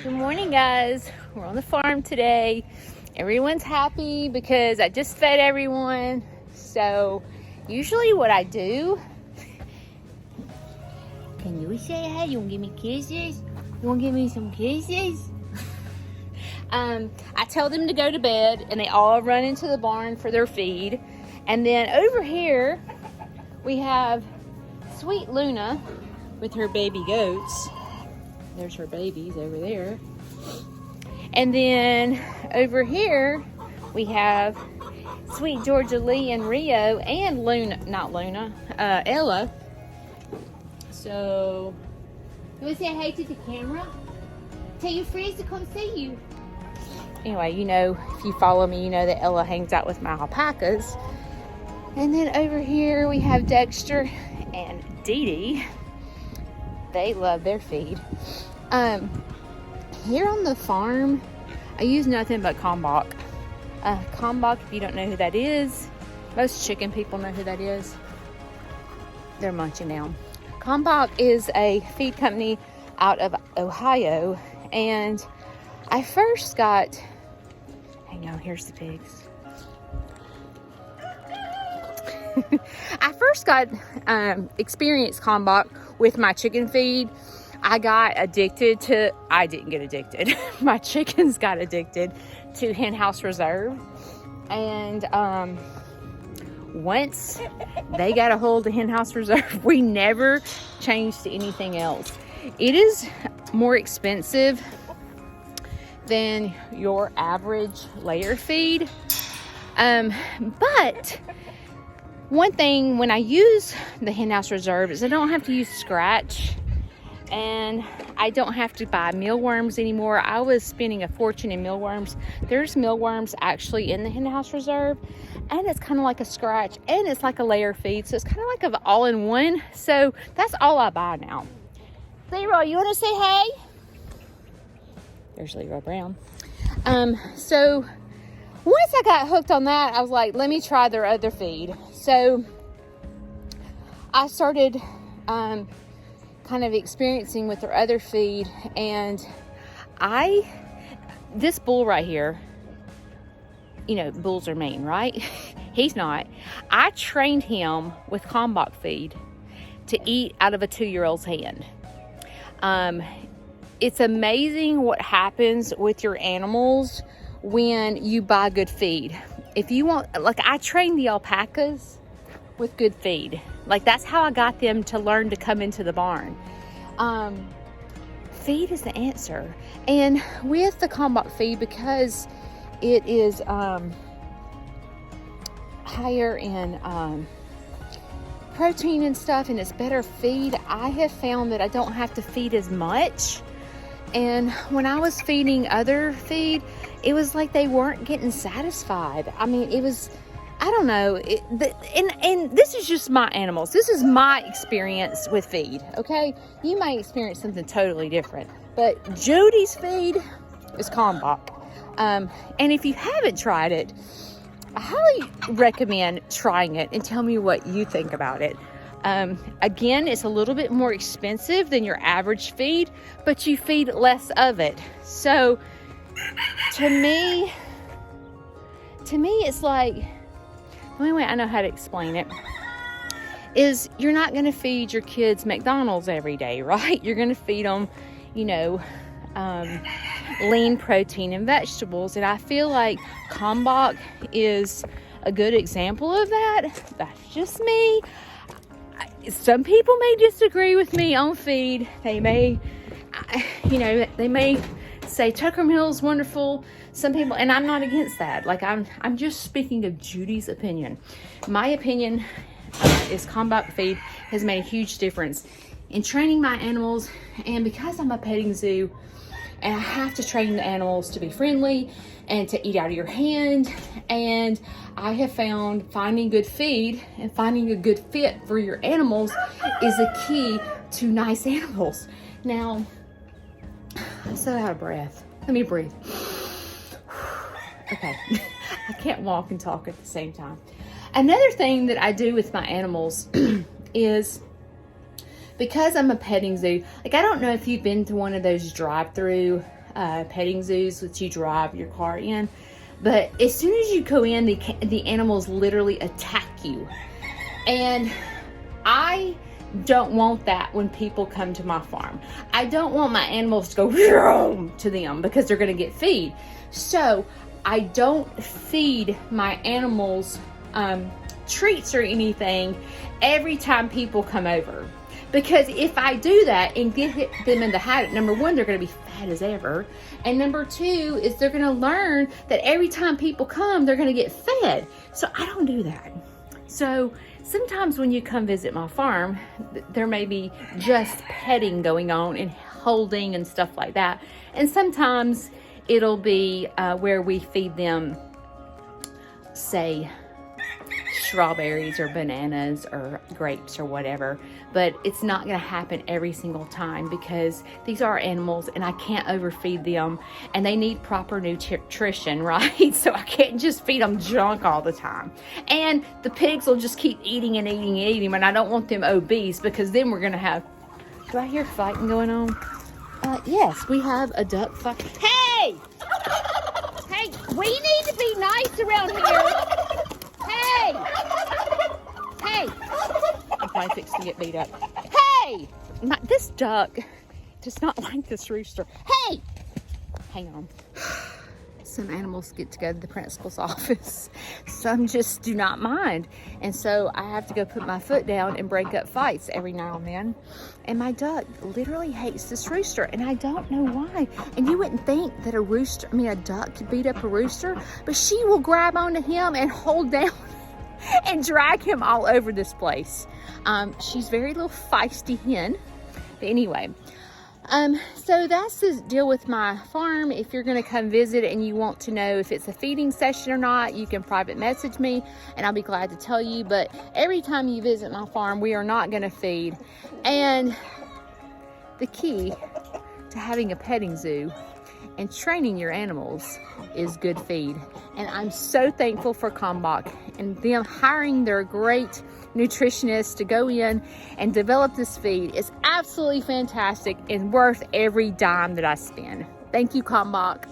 Good morning, guys. We're on the farm today. Everyone's happy because I just fed everyone. So usually what I do, can you say hi? You want to give me kisses? You want to give me some kisses? I tell them to go to bed and they all run into the barn for their feed. And then over here we have sweet Luna with her baby goats. There's her babies over there. And then over here we have sweet Georgia Lee and Rio and Ella. So, you want to say hey to the camera? Tell your friends to come see you. Anyway, you know, if you follow me, you know that Ella hangs out with my alpacas. And then over here we have Dexter and Dee Dee. They love their feed. Here on the farm, I use nothing but KALMBACH. KALMBACH, if you don't know who that is, most chicken people know who that is. They're munching now. KALMBACH is a feed company out of Ohio, and I first got, hang on, here's the pigs. I first got experienced KALMBACH with my chicken feed. I didn't get addicted. My chickens got addicted to Hen House Reserve. And once they got a hold of Hen House Reserve, we never changed to anything else. It is more expensive than your average layer feed. But one thing when I use the Hen House Reserve is I don't have to use scratch. And I don't have to buy mealworms anymore. I was spending a fortune in mealworms. There's mealworms actually in the Hen House Reserve, and it's kind of like a scratch, and it's like a layer feed, so it's kind of like an all-in-one. So that's all I buy now. Leroy, you want to say hey? There's Leroy Brown. So once I got hooked on that, I was like, let me try their other feed. So I started kind of experiencing with their other feed, and this bull right here, you know, bulls are mean, right? He's not. I trained him with KALMBACH feed to eat out of a 2-year-old's hand. It's amazing what happens with your animals when you buy good feed. If you want, like, I trained the alpacas with good feed. Like, that's how I got them to learn to come into the barn. Feed is the answer. And with the KALMBACH feed, because it is higher in protein and stuff, and it's better feed, I have found that I don't have to feed as much. And when I was feeding other feed, it was like they weren't getting satisfied. I mean, it was, I don't know, and this is just my animals. This is my experience with feed, okay? You might experience something totally different. But Jody's feed is KALMBACH. And if you haven't tried it, I highly recommend trying it and tell me what you think about it. Again, it's a little bit more expensive than your average feed, but you feed less of it. So to me, it's like, the only way I know how to explain it is you're not going to feed your kids McDonald's every day, right? You're going to feed them, you know, lean protein and vegetables. And I feel like KALMBACH is a good example of that. That's just me. Some people may disagree with me on feed. They may, you know, they may say Tucker Mill's wonderful. Some people, and I'm not against that. Like, I'm just speaking of Judy's opinion. My opinion is KALMBACH feed has made a huge difference in training my animals. And because I'm a petting zoo and I have to train the animals to be friendly and to eat out of your hand, and I have found finding good feed and finding a good fit for your animals is a key to nice animals. Now, I'm so out of breath. Let me breathe. Okay, I can't walk and talk at the same time. Another thing that I do with my animals is, because I'm a petting zoo, like, I don't know if you've been to one of those drive-through petting zoos that you drive your car in. But as soon as you go in, the animals literally attack you. And I don't want that when people come to my farm. I don't want my animals to go to them because they're going to get feed. So I don't feed my animals treats or anything every time people come over. Because if I do that and get them in the habit, number one, they're going to be fat as ever. And number two is they're going to learn that every time people come, they're going to get fed. So I don't do that. So sometimes when you come visit my farm, there may be just petting going on and holding and stuff like that. And sometimes it'll be where we feed them, say, strawberries or bananas or grapes or whatever. But it's not going to happen every single time because these are animals and I can't overfeed them and they need proper nutrition, right? So I can't just feed them junk all the time. And the pigs will just keep eating and eating and eating, and I don't want them obese because then we're going to have... Do I hear fighting going on? Yes, we have a duck fight. Hey! Hey, we need to be nice around here. Hey! Hey! I'm probably fixing to get beat up. Hey! This duck does not like this rooster. Hey! Hang on. Some animals get to go to the principal's office. Some just do not mind. And so I have to go put my foot down and break up fights every now and then. And my duck literally hates this rooster, and I don't know why. And you wouldn't think that a duck could beat up a rooster, but she will grab onto him and hold down and drag him all over this place. She's very little feisty hen. But anyway, so that's the deal with my farm. If you're going to come visit and you want to know if it's a feeding session or not, you can private message me and I'll be glad to tell you. But every time you visit my farm, we are not going to feed. And the key to having a petting zoo and training your animals is good feed. And I'm so thankful for KALMBACH and them hiring their great nutritionists to go in and develop this feed. It's absolutely fantastic and worth every dime that I spend. Thank you, KALMBACH.